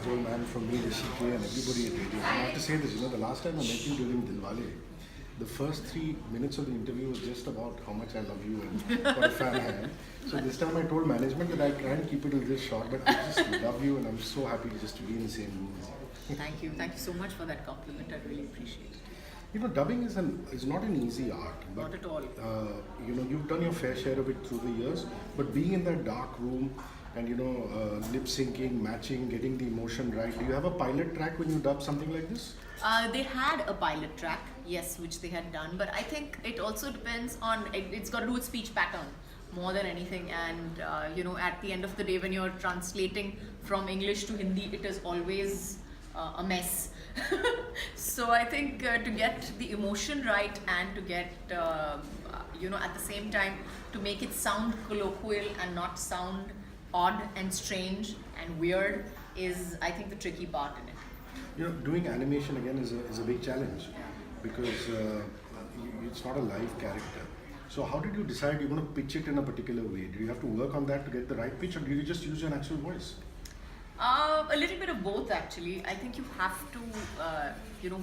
Kajol man from me, Hrishi K and everybody at radio. I have to say this, the last time I met you during Dilwale, the first 3 minutes of the interview was just about how much I love you and what a fan I am. So this time I told management that I try and keep it a little short, but I just love you and I'm so happy just to be in the same room as you. Thank you. Thank you so much for that compliment. I really appreciate it. Dubbing is not an easy art. But, Not at all. You've done your fair share of it through the years, but being in that dark room and lip syncing, matching, getting the emotion right. Do you have a pilot track when you dub something like this? They had a pilot track, yes, which they had done, but I think it also depends on, it's got to do with speech pattern more than anything. And at the end of the day, when you're translating from English to Hindi, it is always a mess. So I think to get the emotion right and to get at the same time to make it sound colloquial and not sound odd and strange and weird is, I think, the tricky part in it. Doing animation again is a big challenge because it's not a live character. So how did you decide you're going to pitch it in a particular way? Do you have to work on that to get the right pitch, or do you just use your natural voice? A little bit of both, actually. I think you have to,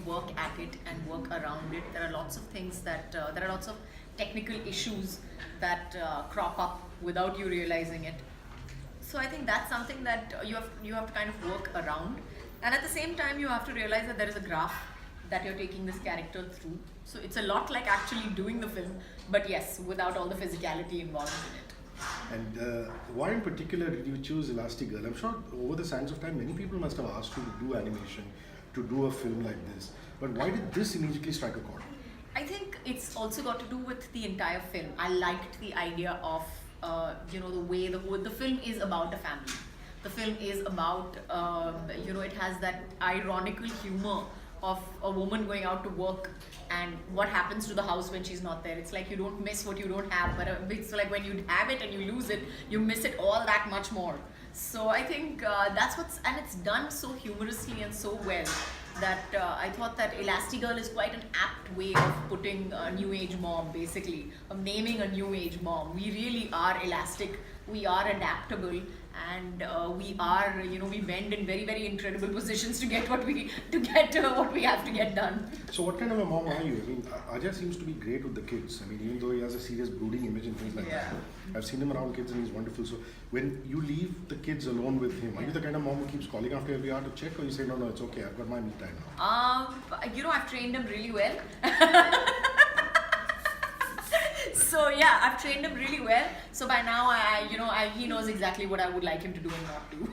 work at it and work around it. There are lots of things there are lots of technical issues that crop up without you realizing it. So I think that's something that you have to kind of work around. And at the same time, you have to realize that there is a graph that you're taking this character through. So it's a lot like actually doing the film, but yes, without all the physicality involved in it. And why in particular did you choose Elastigirl? I'm sure over the sands of time, many people must have asked you to do animation, to do a film like this. But why did this immediately strike a chord? I think it's also got to do with the entire film. I liked the idea of, the way the film is about a family. The film is about, it has that ironical humor of a woman going out to work and what happens to the house when she's not there. It's like you don't miss what you don't have, but it's like when you have it and you lose it, you miss it all that much more. So I think and it's done so humorously and so well that I thought that Elastigirl is quite an apt way of putting a new age mom, basically, of naming a new age mom. We really are elastic, we are adaptable, and we are, we bend in very, very incredible positions to get what we have to get done. So what kind of a mom are you? Ajay seems to be great with the kids. Even though he has a serious brooding image and things like that. I've seen him around kids and he's wonderful. So when you leave the kids alone with him, are you the kind of mom who keeps calling after every hour to check, or you say, no, it's okay, I've got my me time now? I've trained him really well. So yeah, I've trained him really well. So by now, he knows exactly what I would like him to do and not do.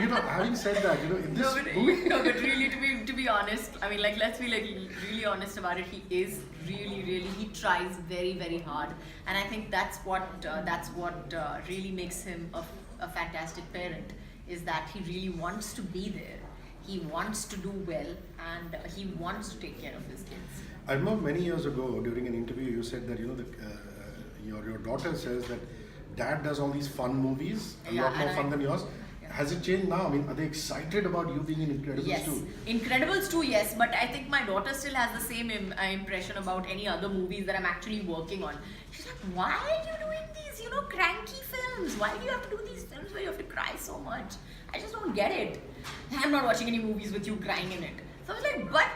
But having said that, in this but really, to be honest, let's be really honest about it. He is really, he tries very, very hard, and I think that's what really makes him a fantastic parent. Is that he really wants to be there. He wants to do well, and he wants to take care of his kids. I remember many years ago during an interview you said that your daughter says that dad does all these fun movies, a lot more fun than yours. Yeah. Has it changed now? Are they excited about you being in Incredibles yes. 2? Incredibles 2, yes, but I think my daughter still has the same impression about any other movies that I'm actually working on. She's like, why are you doing these, cranky films? Why do you have to do these films where you have to cry so much? I just don't get it. I'm not watching any movies with you crying in it. So I was like,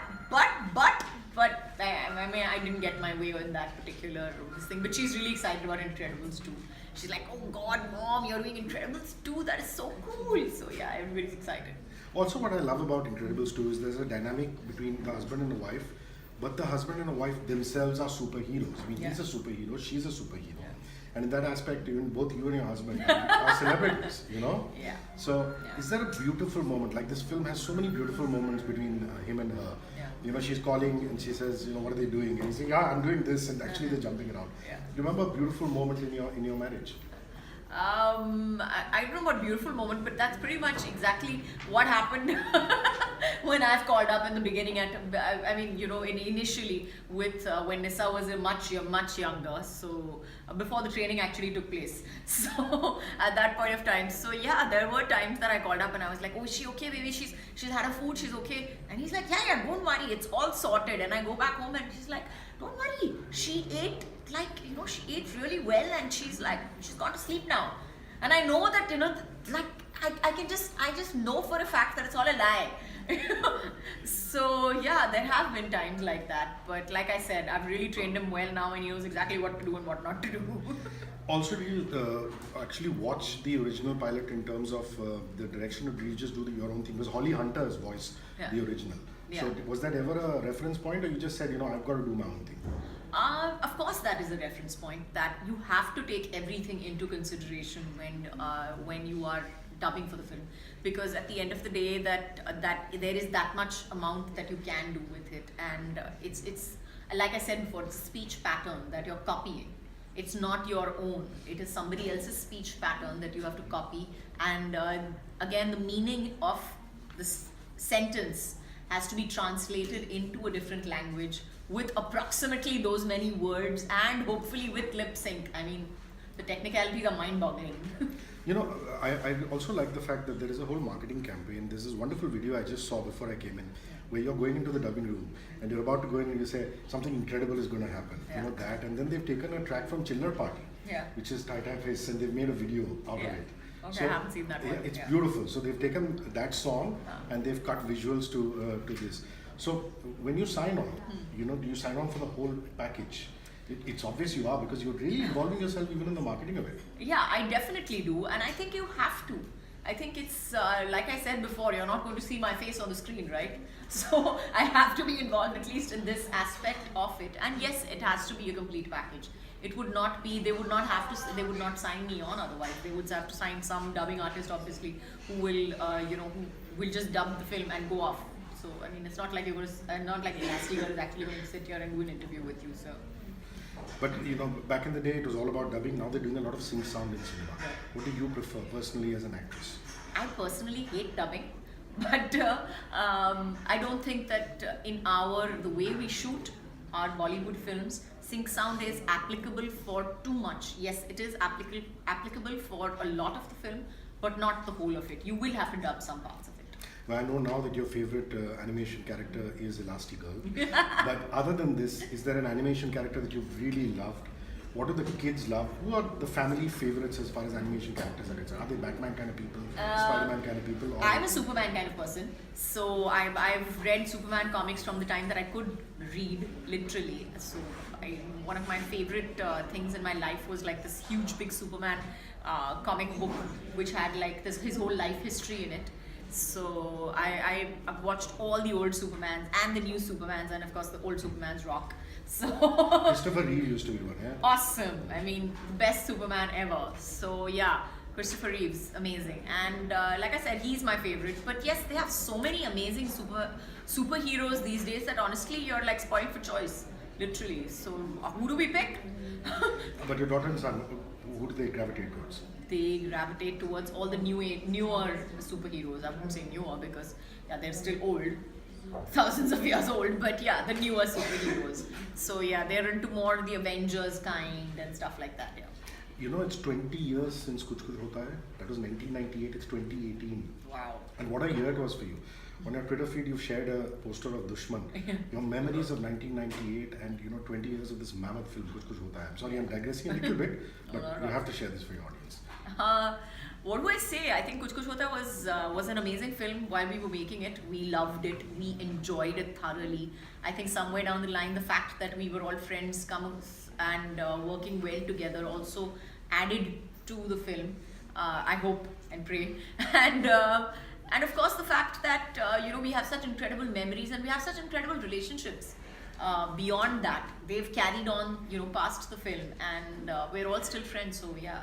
but I didn't get my way in that particular thing. But she's really excited about Incredibles 2. She's like, oh God, Mom, you're doing Incredibles 2. That is so cool. So yeah, everybody's excited. Also, what I love about Incredibles 2 is there's a dynamic between the husband and the wife, but the husband and the wife themselves are superheroes. He's a superhero, she's a superhero. Yeah. And in that aspect, even both you and your husband are celebrities, Yeah. So, is there a beautiful moment? Like this film has so many beautiful moments between him and her. Yeah. She's calling and she says, what are they doing? And he's saying, I'm doing this, and actually they're jumping around. Yeah. Do you remember a beautiful moment in your marriage? I don't know about beautiful moment, but that's pretty much exactly what happened when I've called up in the beginning. Initially with when Nissa was much younger, so before the training actually took place. So at that point of time, so yeah, there were times that I called up and I was like, oh, is she okay, baby? She's had her food, she's okay. And he's like, yeah, don't worry, it's all sorted. And I go back home and she's like, don't worry, she ate she ate really well, and she's gone to sleep now. And I know that, I just know for a fact that it's all a lie. So yeah, there have been times like that, but like I said, I've really trained him well now, and he knows exactly what to do and what not to do. Also, do you actually watch the original pilot in terms of the direction, or do you just do your own thing? Because Holly Hunter's voice, Yeah. the original. Yeah. So was that ever a reference point, or you just said, I've got to do my own thing? Of course, that is a reference point that you have to take everything into consideration when you are dubbing for the film, because at the end of the day, that there is that much amount that you can do with it, and it's like I said before, it's a speech pattern that you're copying. It's not your own. It is somebody else's speech pattern that you have to copy, and again, the meaning of this sentence has to be translated into a different language with approximately those many words, and hopefully with lip sync. I mean, the technicalities are mind-boggling. I also like the fact that there is a whole marketing campaign. There's this wonderful video I just saw before I came in, where you're going into the dubbing room and you're about to go in and you say something incredible is going to happen. Yeah. That, and then they've taken a track from Chiller Party, Yeah. which is Tai Tai Face, and they've made a video out Yeah. of it. Okay, I haven't seen that one. It's Yeah. beautiful. So they've taken that song and they've cut visuals to this. So when you sign on, do you sign on for the whole package? It's obvious you are, because you're really involving yourself even in the marketing of it. Yeah, I definitely do, and I think you have to. I think it's like I said before, you're not going to see my face on the screen, right? So I have to be involved at least in this aspect of it. And yes, it has to be a complete package. It would not be, they would not sign me on otherwise. They would have to sign some dubbing artist, obviously, who will, who will just dub the film and go off. So I mean, it's not like you're going to, not like Elastigirl is actually going to sit here and do an interview with you. So. But back in the day, it was all about dubbing. Now they're doing a lot of sing sound in cinema. What do you prefer personally as an actress? I personally hate dubbing, but I don't think that the way we shoot our Bollywood films, sync sound is applicable for too much. Yes, it is applicable for a lot of the film, but not the whole of it. You will have to dub some parts of it. Well, I know now that your favorite animation character is Elastigirl. But other than this, is there an animation character that you've really loved? What do the kids love? Who are the family favorites as far as animation characters are concerned? Are they Batman kind of people, Spider-Man kind of people? Or I'm a Superman kind of person. So I've read Superman comics from the time that I could read, literally. So one of my favorite things in my life was like this huge big Superman comic book, which had like his whole life history in it. So I've watched all the old Supermans and the new Supermans, and of course the old Supermans rock. So Christopher Reeve used to be one, yeah? Awesome. I mean, best Superman ever. So yeah, Christopher Reeve's amazing. And like I said, he's my favorite. But yes, they have so many amazing superheroes these days that honestly you're like spoiled for choice. Literally. So who do we pick? But your daughter and son, who do they gravitate towards? They gravitate towards all the newer superheroes. I wouldn't say newer because they're still old, thousands of years old, but yeah, the newer superheroes. So yeah, they're into more the Avengers kind and stuff like that. Yeah. It's 20 years since Kuch Kuch Hota Hai. That was 1998. It's 2018. Wow. And what a year it was for you. On your Twitter feed, you've shared a poster of Dushman. Your memories of 1998 and 20 years of this mammoth film, Kuch Kuch Hota Hai. I'm sorry, I'm digressing a little bit, but you have to share this for your audience. What do I say? I think Kuch Kuch Hota was an amazing film while we were making it. We loved it. We enjoyed it thoroughly. I think somewhere down the line, the fact that we were all friends and working well together also added to the film. I hope and pray. And of course the fact that we have such incredible memories and we have such incredible relationships. Beyond that, they've carried on past the film, and we're all still friends. So yeah.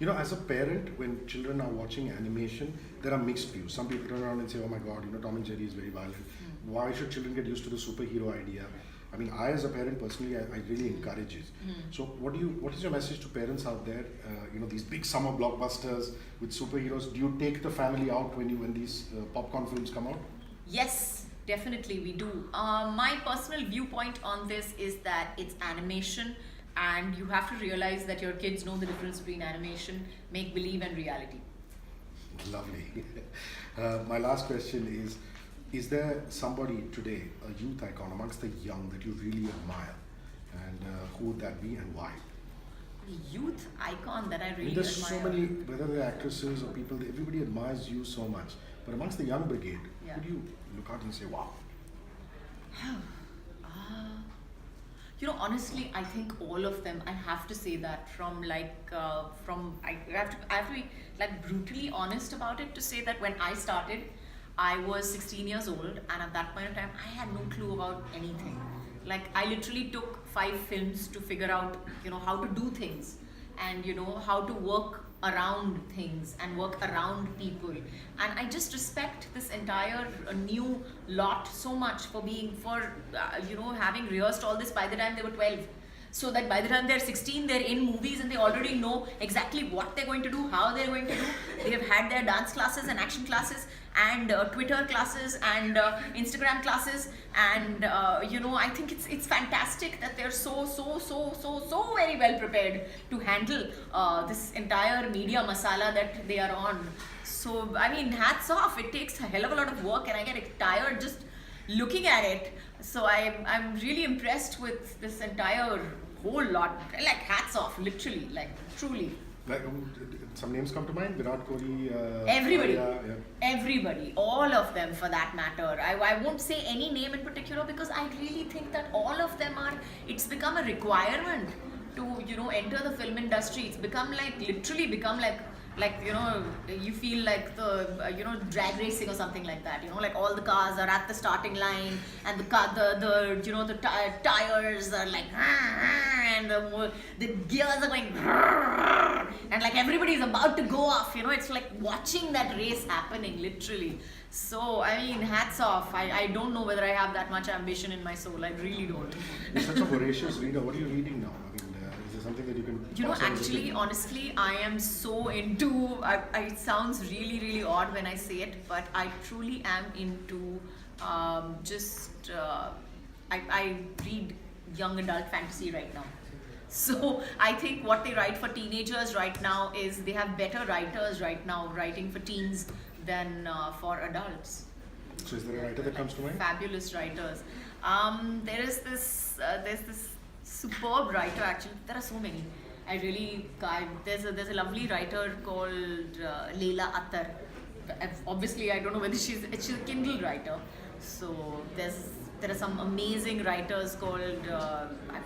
As a parent, when children are watching animation, there are mixed views. Some people turn around and say, oh my God, Tom and Jerry is very violent. Why should children get used to the superhero idea? I mean, I as a parent personally, I really encourage it. So what is your message to parents out there? These big summer blockbusters with superheroes, do you take the family out when these popcorn films come out? Yes, definitely we do. My personal viewpoint on this is that it's animation, and you have to realize that your kids know the difference between animation, make-believe and reality. Lovely. My last question is there somebody today, a youth icon amongst the young that you really admire? And who would that be and why? youth icon that I I mean, really there's so admire. many, whether they're actresses or people, everybody admires you so much. But amongst the young brigade, Yeah. who do you look out and say, wow? You know, honestly, I think all of them. I have to say that I have to be like brutally honest about it to say that when I started, I was 16 years old, and at that point in time, I had no clue about anything. Like I literally took 5 films to figure out, you know, how to do things, and you know how to work around things and work around people. And I just respect this entire new lot so much for you know, having rehearsed all this by the time they were 12, so that by the time they're 16 they're in movies and they already know exactly what they're going to do, how they're going to do. They have had their dance classes and action classes and Twitter classes and Instagram classes, and you know, I think it's fantastic that they're so very well prepared to handle this entire media masala that they are on. So I mean, hats off. It takes a hell of a lot of work, and I get tired just looking at it. So I'm really impressed with this entire whole lot. Like hats off, literally, like truly. Like, some names come to mind? Virat Kohli, Everybody. Arya, yeah. Everybody, all of them for that matter. I won't say any name in particular because I really think that all of them it's become a requirement to, you know, enter the film industry. It's become like, literally become like, you know, you feel like the, you know, drag racing or something like that, you know, like all the cars are at the starting line and the you know, the tires are like, and the gears are going, and like everybody is about to go off, you know, it's like watching that race happening, literally. So, I mean, hats off. I don't know whether I have that much ambition in my soul. I really don't. You're such a voracious reader. What are you reading now? I mean, is there something that you can... You know, pass on actually, with? honestly, I am so into. It sounds really odd when I say it, but I truly am into I read young adult fantasy right now. So I think what they write for teenagers right now is they have better writers right now writing for teens than for adults. So is there a writer that comes to mind? Fabulous writers. There's this superb writer, actually. There are so many. There's a lovely writer called Leila Attar. Obviously, I don't know whether she's a Kindle writer. So there are some amazing writers called I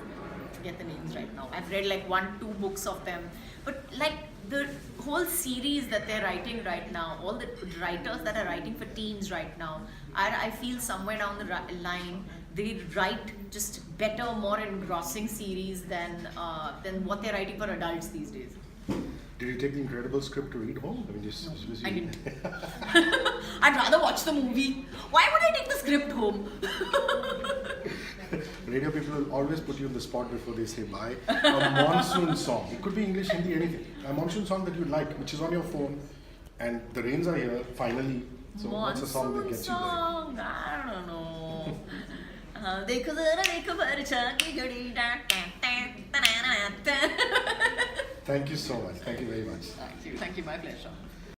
forget the names right now. I've read like 1-2 books of them, but like the whole series that they're writing right now, all the writers that are writing for teens right now, I feel somewhere down the line they write just better, more engrossing series than what they're writing for adults these days. Did you take the incredible script to read home? I mean, just I didn't. I'd rather watch the movie. Why would I take the script home? Radio people will always put you on the spot before they say bye. A monsoon song. It could be English, Hindi, anything. A monsoon song that you like, which is on your phone, and the rains are here, finally. So what's a song that gets you there? I don't know. देखो जरा देखो बरछा की घड़ी Thank you so much. Thank you very much. Thank you, my pleasure.